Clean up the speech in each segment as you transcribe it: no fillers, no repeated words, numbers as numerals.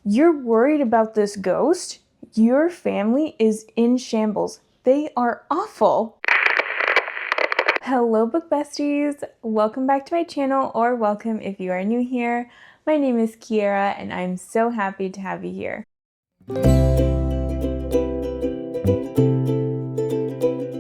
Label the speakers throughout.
Speaker 1: You're worried about this ghost? Your family is in shambles. They are awful. Hello, book besties. Welcome back to my channel, or welcome if you are new here. My name is Kiera, and I'm so happy to have you here.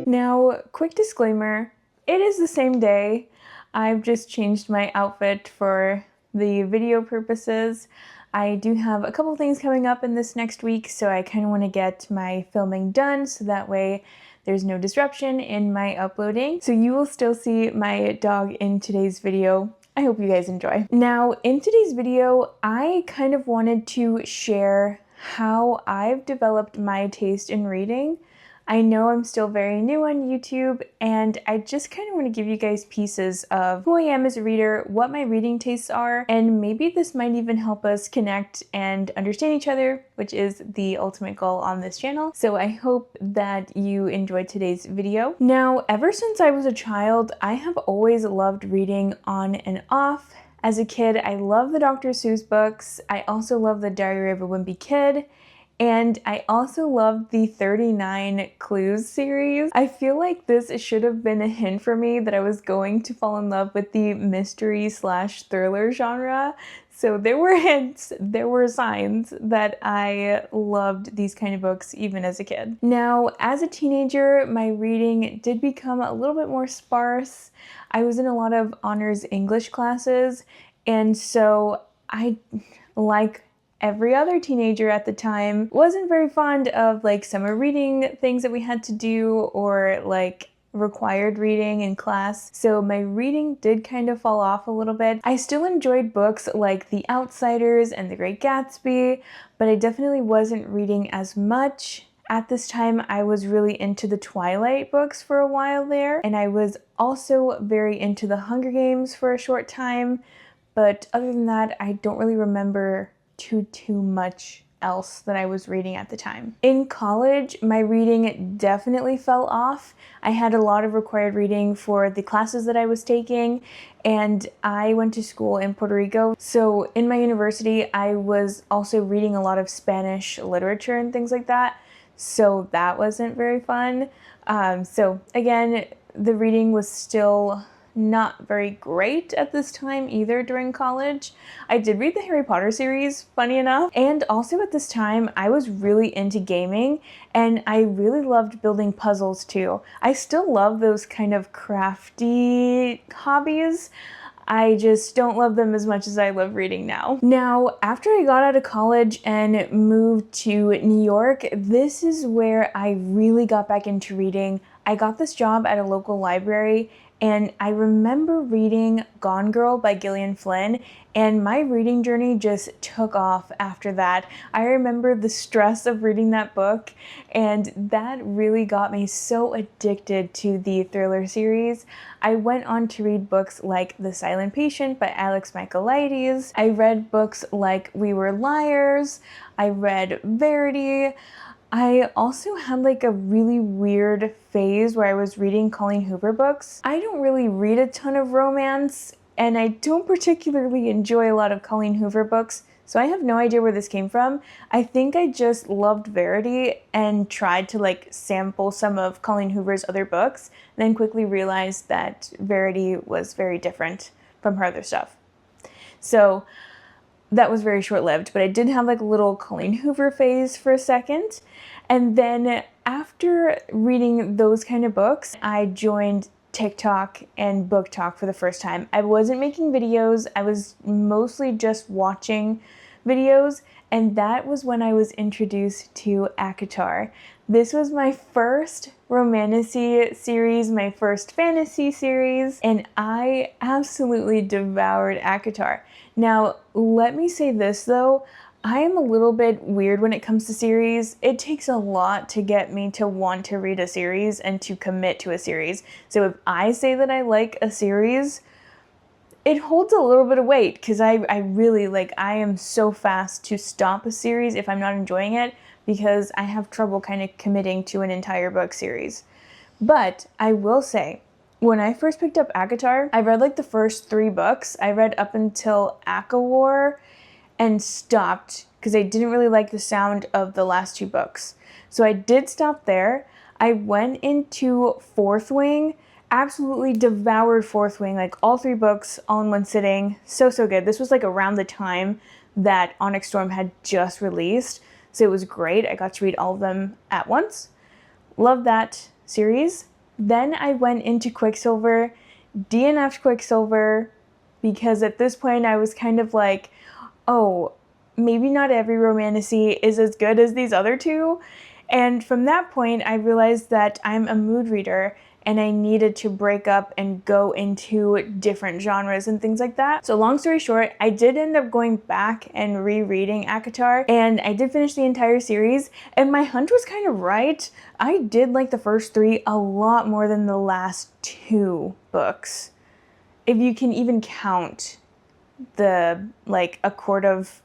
Speaker 1: Now, quick disclaimer, it is the same day. I've just changed my outfit for the video purposes. I do have a couple things coming up in this next week, so I kind of want to get my filming done so that way there's no disruption in my uploading. So you will still see my dog in today's video. I hope you guys enjoy. Now, in today's video, I kind of wanted to share how I've developed my taste in reading. I know I'm still very new on YouTube, and I just kind of want to give you guys pieces of who I am as a reader, what my reading tastes are, and maybe this might even help us connect and understand each other, which is the ultimate goal on this channel. So I hope that you enjoyed today's video. Now, ever since I was a child, I have always loved reading on and off. As a kid, I love the Dr. Seuss books. I also love the Diary of a Wimpy Kid. And I also loved the 39 Clues series. I feel like this should have been a hint for me that I was going to fall in love with the mystery/thriller genre. So there were hints, there were signs that I loved these kind of books even as a kid. Now, as a teenager, my reading did become a little bit more sparse. I was in a lot of honors English classes, and so I, like every other teenager at the time, wasn't very fond of like summer reading things that we had to do or like required reading in class. So my reading did kind of fall off a little bit. I still enjoyed books like The Outsiders and The Great Gatsby, but I definitely wasn't reading as much. At this time, I was really into the Twilight books for a while there, and I was also very into the Hunger Games for a short time. But other than that, I don't really remember too much else that I was reading at the time. In college, my reading definitely fell off. I had a lot of required reading for the classes that I was taking, and I went to school in Puerto Rico. So in my university, I was also reading a lot of Spanish literature and things like that. So that wasn't very fun. So again, the reading was still not very great at this time either during college. I did read the Harry Potter series, funny enough, and also at this time I was really into gaming, and I really loved building puzzles too. I still love those kind of crafty hobbies. I just don't love them as much as I love reading now. Now, after I got out of college and moved to New York, this is where I really got back into reading. I got this job at a local library, and I remember reading Gone Girl by Gillian Flynn, and my reading journey just took off after that. I remember the stress of reading that book, and that really got me so addicted to the thriller series. I went on to read books like The Silent Patient by Alex Michaelides. I read books like We Were Liars. I read Verity. I also had like a really weird phase where I was reading Colleen Hoover books. I don't really read a ton of romance, and I don't particularly enjoy a lot of Colleen Hoover books, so I have no idea where this came from. I think I just loved Verity and tried to like sample some of Colleen Hoover's other books, and then quickly realized that Verity was very different from her other stuff. So that was very short-lived, but I did have like a little Colleen Hoover phase for a second. And then after reading those kind of books, I joined TikTok and Book Talk for the first time. I wasn't making videos, I was mostly just watching videos, and that was when I was introduced to ACOTAR. This was my first romantasy series, my first fantasy series, and I absolutely devoured ACOTAR. Now, let me say this though, I am a little bit weird when it comes to series. It takes a lot to get me to want to read a series and to commit to a series. So if I say that I like a series, it holds a little bit of weight because I really I am so fast to stop a series if I'm not enjoying it, because I have trouble kind of committing to an entire book series. But I will say, when I first picked up ACOTAR, I read like the first 3 books. I read up until ACOWAR and stopped because I didn't really like the sound of the last 2 books. So I did stop there. I went into Fourth Wing, absolutely devoured Fourth Wing, like all 3 books all in one sitting. So good. This was like around the time that Onyx Storm had just released, so it was great. I got to read all of them at once. Love that series. Then I went into Quicksilver, DNF'd Quicksilver, because at this point I was kind of like, oh, maybe not every romantasy is as good as these other 2. And from that point, I realized that I'm a mood reader and I needed to break up and go into different genres and things like that. So long story short, I did end up going back and rereading ACOTAR, and I did finish the entire series, and my hunch was kind of right. I did like the first 3 a lot more than the last 2 books. If you can even count the, like, A Court of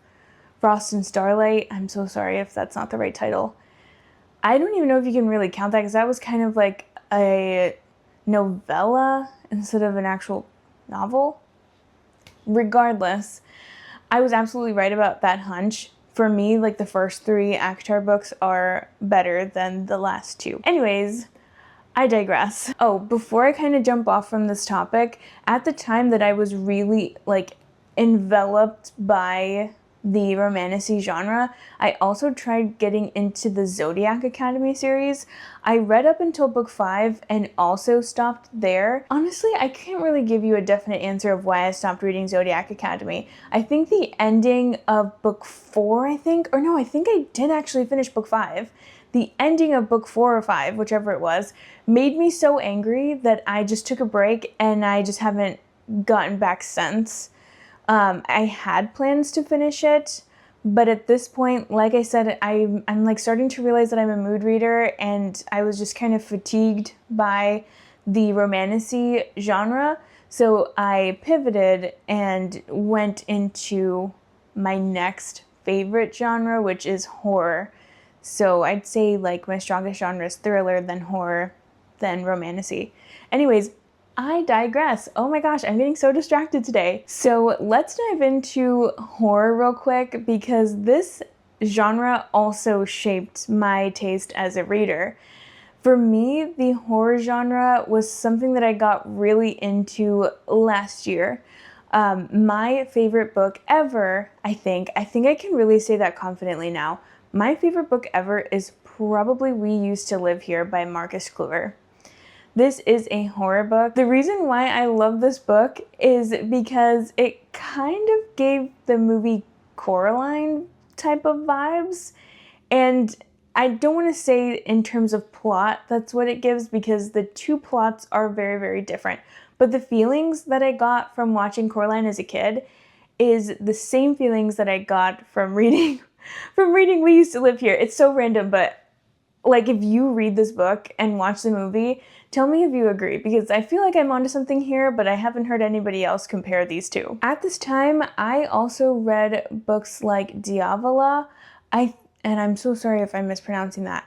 Speaker 1: Frost and Starlight. I'm so sorry if that's not the right title. I don't even know if you can really count that, because that was kind of like a novella instead of an actual novel. Regardless, I was absolutely right about that hunch. For me, like, the first 3 ACOTAR books are better than the last 2. Anyways, I digress. Oh, before I kind of jump off from this topic, at the time that I was really, like, enveloped by the romantasy genre, I also tried getting into the Zodiac Academy series. I read up until book 5 and also stopped there. Honestly, I can't really give you a definite answer of why I stopped reading Zodiac Academy. I think the ending of book 4, I think I did actually finish book 5. The ending of book 4 or 5, whichever it was, made me so angry that I just took a break and I just haven't gotten back since. I had plans to finish it, but at this point, like I said, I'm like starting to realize that I'm a mood reader, and I was just kind of fatigued by the romantasy genre. So I pivoted and went into my next favorite genre, which is horror. So I'd say, like, my strongest genre is thriller, then horror, then romantasy. Anyways, I digress. Oh my gosh, I'm getting so distracted today. So let's dive into horror real quick, because this genre also shaped my taste as a reader. For me, the horror genre was something that I got really into last year. My favorite book ever, I think I can really say that confidently now. My favorite book ever is probably We Used to Live Here by Marcus Kluwer. This is a horror book. The reason why I love this book is because it kind of gave the movie Coraline type of vibes. And I don't want to say in terms of plot that's what it gives, because the 2 plots are very, very different. But the feelings that I got from watching Coraline as a kid is the same feelings that I got from reading We Used to Live Here. It's so random, but like, if you read this book and watch the movie, tell me if you agree, because I feel like I'm onto something here, but I haven't heard anybody else compare these 2. At this time, I also read books like Diavola. And I'm so sorry if I'm mispronouncing that.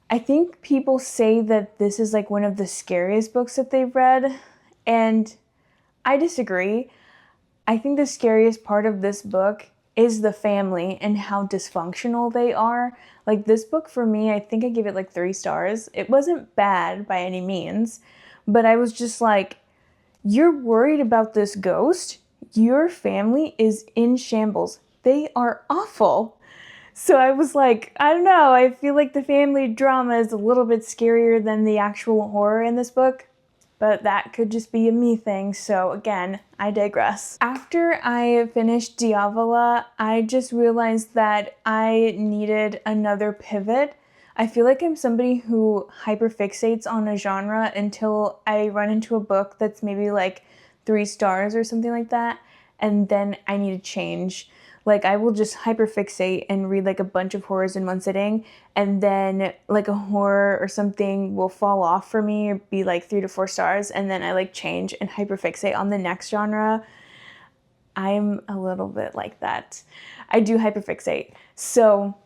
Speaker 1: I think people say that this is like one of the scariest books that they've read, and I disagree. I think the scariest part of this book is the family and how dysfunctional they are. Like, this book, for me, I think I gave it like 3 stars. It wasn't bad by any means, but I was just like, you're worried about this ghost? Your family is in shambles. They are awful. So I was like, I don't know, I feel like the family drama is a little bit scarier than the actual horror in this book. But that could just be a me thing, so again, I digress. After I finished Diavola, I just realized that I needed another pivot. I feel like I'm somebody who hyperfixates on a genre until I run into a book that's maybe like 3 stars or something like that, and then I need to change. Like, I will just hyperfixate and read like a bunch of horrors in one sitting, and then like a horror or something will fall off for me or be like 3 to 4 stars, and then I like change and hyperfixate on the next genre. I'm a little bit like that. I do hyperfixate. So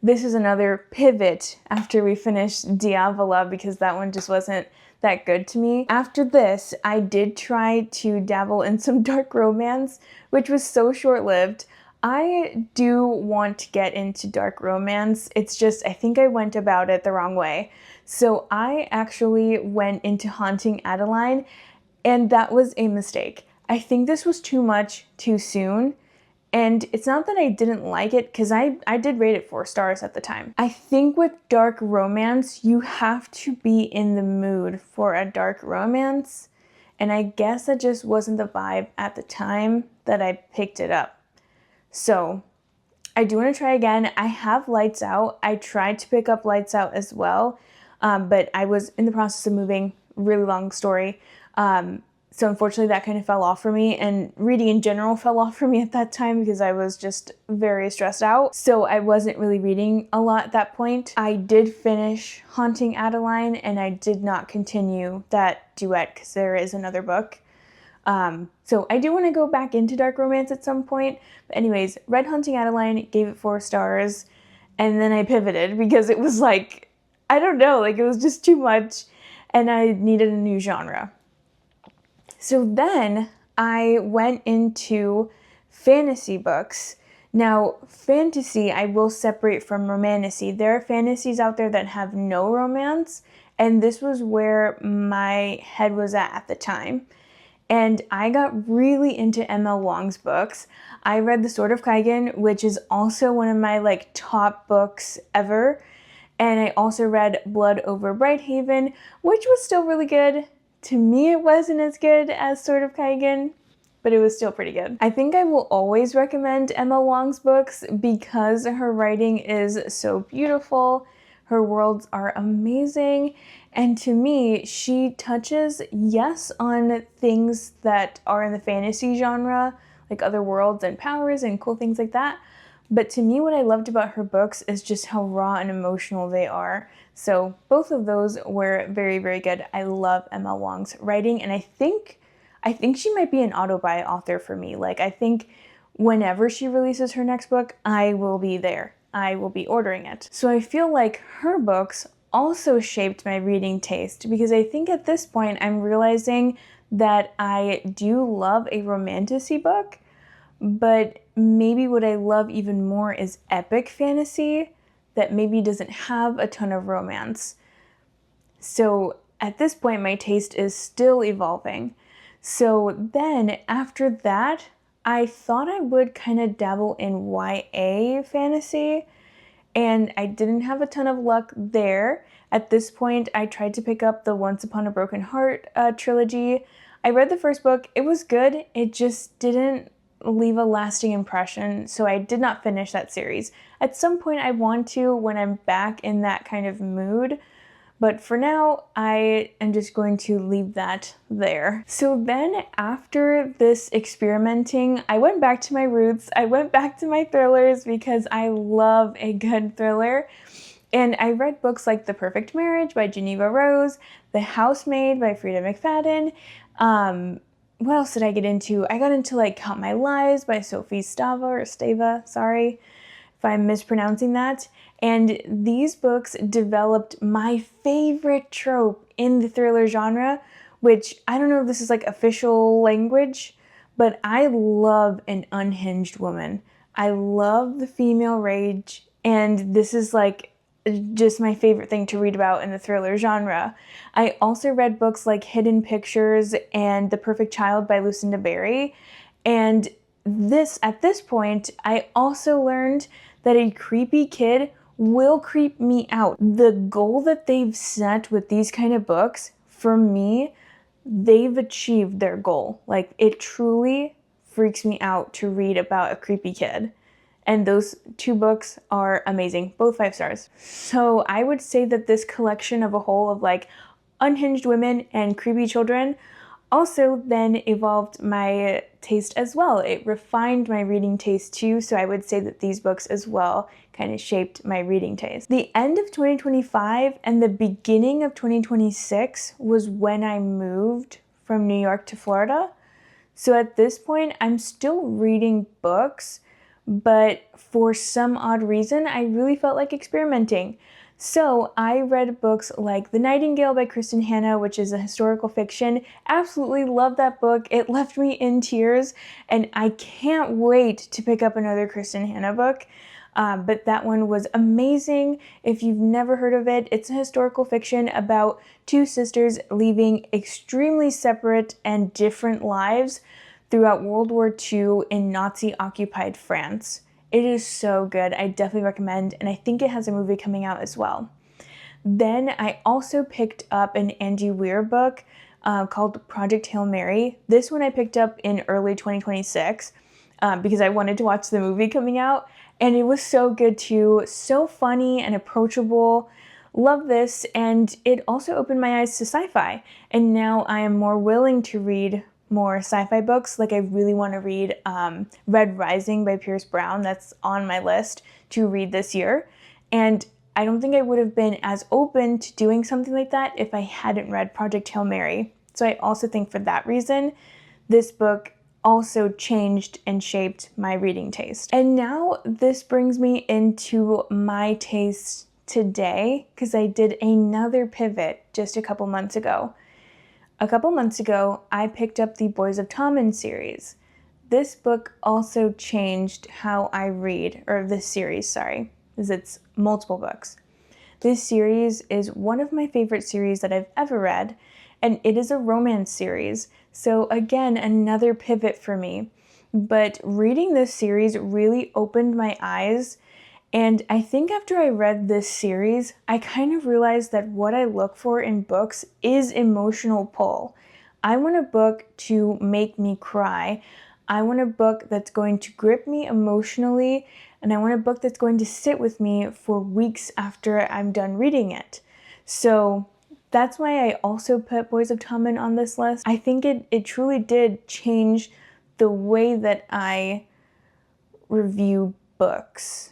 Speaker 1: this is another pivot after we finished Diavola, because that one just wasn't that good to me. After this, I did try to dabble in some dark romance, which was so short-lived. I do want to get into dark romance. It's just, I think I went about it the wrong way. So I actually went into Haunting Adeline, and that was a mistake. I think this was too much too soon. And it's not that I didn't like it, because I did rate it 4 stars at the time. I think with dark romance, you have to be in the mood for a dark romance. And I guess that just wasn't the vibe at the time that I picked it up. So I do want to try again. I have Lights Out. I tried to pick up Lights Out as well, but I was in the process of moving. Really long story. So unfortunately that kind of fell off for me, and reading in general fell off for me at that time because I was just very stressed out. So I wasn't really reading a lot at that point. I did finish Haunting Adeline, and I did not continue that duet because there is another book. So I do want to go back into dark romance at some point. But anyways, read Haunting Adeline, gave it 4 stars, and then I pivoted because it was like, I don't know, like it was just too much and I needed a new genre. So then I went into fantasy books. Now, fantasy I will separate from romantasy. There are fantasies out there that have no romance, and this was where my head was at the time. And I got really into M.L. Wong's books. I read The Sword of Kaigen, which is also one of my top books ever. And I also read Blood Over Brighthaven, which was still really good. To me, it wasn't as good as Sword of Kaigen, but it was still pretty good. I think I will always recommend M.L. Wong's books because her writing is so beautiful. Her worlds are amazing. And to me, she touches, yes, on things that are in the fantasy genre, like other worlds and powers and cool things like that. But to me, what I loved about her books is just how raw and emotional they are. So both of those were very, very good. I love Emma Wong's writing, and I think she might be an auto-buy author for me. I think whenever she releases her next book, I will be there. I will be ordering it. So I feel like her books also shaped my reading taste, because I think at this point I'm realizing that I do love a romantasy book, but maybe what I love even more is epic fantasy that maybe doesn't have a ton of romance. So at this point, my taste is still evolving. So then after that, I thought I would kind of dabble in YA fantasy, and I didn't have a ton of luck there. At this point, I tried to pick up the Once Upon a Broken Heart trilogy. I read the first book. It was good. It just didn't leave a lasting impression, so I did not finish that series. At some point I want to when I'm back in that kind of mood, but for now I am just going to leave that there. So then after this experimenting, I went back to my roots. I went back to my thrillers because I love a good thriller. And I read books like The Perfect Marriage by Geneva Rose, The Housemaid by Frida McFadden. What else did I get into? I got into Count My Lies by Sophie Stava, sorry if I'm mispronouncing that. And these books developed my favorite trope in the thriller genre, which I don't know if this is official language, but I love an unhinged woman. I love the female rage, and this is just my favorite thing to read about in the thriller genre. I also read books like Hidden Pictures and The Perfect Child by Lucinda Berry. And at this point, I also learned that a creepy kid will creep me out. The goal that they've set with these kind of books, for me, they've achieved their goal. It truly freaks me out to read about a creepy kid. And those 2 books are amazing, both 5 stars. So I would say that this collection of a whole of unhinged women and creepy children also then evolved my taste as well. It refined my reading taste too, so I would say that these books as well kind of shaped my reading taste. The end of 2025 and the beginning of 2026 was when I moved from New York to Florida. So at this point, I'm still reading books, but for some odd reason, I really felt like experimenting. So I read books like The Nightingale by Kristen Hanna, which is a historical fiction. Absolutely love that book. It left me in tears, and I can't wait to pick up another Kristen Hanna book. But that one was amazing. If you've never heard of it, it's a historical fiction about two sisters leading extremely separate and different lives throughout World War II in Nazi-occupied France. It is so good. I definitely recommend, and I think it has a movie coming out as well. Then I also picked up an Andy Weir book called Project Hail Mary. This one I picked up in early 2026 because I wanted to watch the movie coming out, and it was so good too. So funny and approachable. Love this, and it also opened my eyes to sci-fi, and now I am more willing to read more sci-fi books. Like I really want to read Red Rising by Pierce Brown. That's on my list to read this year. And I don't think I would have been as open to doing something like that if I hadn't read Project Hail Mary. So I also think for that reason, this book also changed and shaped my reading taste. And now this brings me into my taste today, because I did another pivot just a couple months ago. A couple months ago, I picked up the Boys of Tommen series. This book also changed how I read, or this series, sorry, because it's multiple books. This series is one of my favorite series that I've ever read, and it is a romance series. So again, another pivot for me. But reading this series really opened my eyes. And I think after I read this series, I kind of realized that what I look for in books is emotional pull. I want a book to make me cry. I want a book that's going to grip me emotionally, and I want a book that's going to sit with me for weeks after I'm done reading it. So that's why I also put Boys of Tommen on this list. I think it truly did change the way that I review books,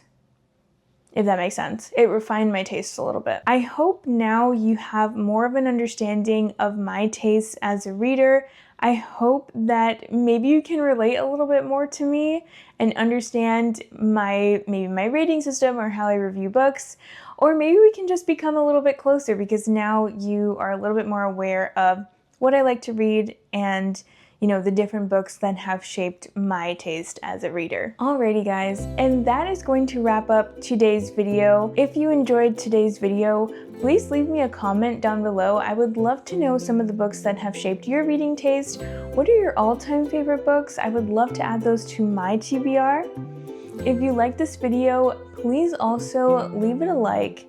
Speaker 1: if that makes sense. It refined my tastes a little bit. I hope now you have more of an understanding of my tastes as a reader. I hope that maybe you can relate a little bit more to me and understand maybe my rating system or how I review books. Or maybe we can just become a little bit closer because now you are a little bit more aware of what I like to read and the different books that have shaped my taste as a reader. Alrighty guys, and that is going to wrap up today's video. If you enjoyed today's video, please leave me a comment down below. I would love to know some of the books that have shaped your reading taste. What are your all-time favorite books? I would love to add those to my TBR. If you like this video, please also leave it a like.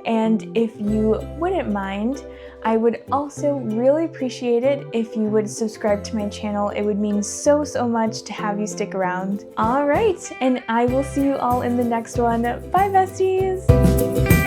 Speaker 1: And if you wouldn't mind, I would also really appreciate it if you would subscribe to my channel. It would mean so much to have you stick around. All right, and I will see you all in the next one. Bye, besties!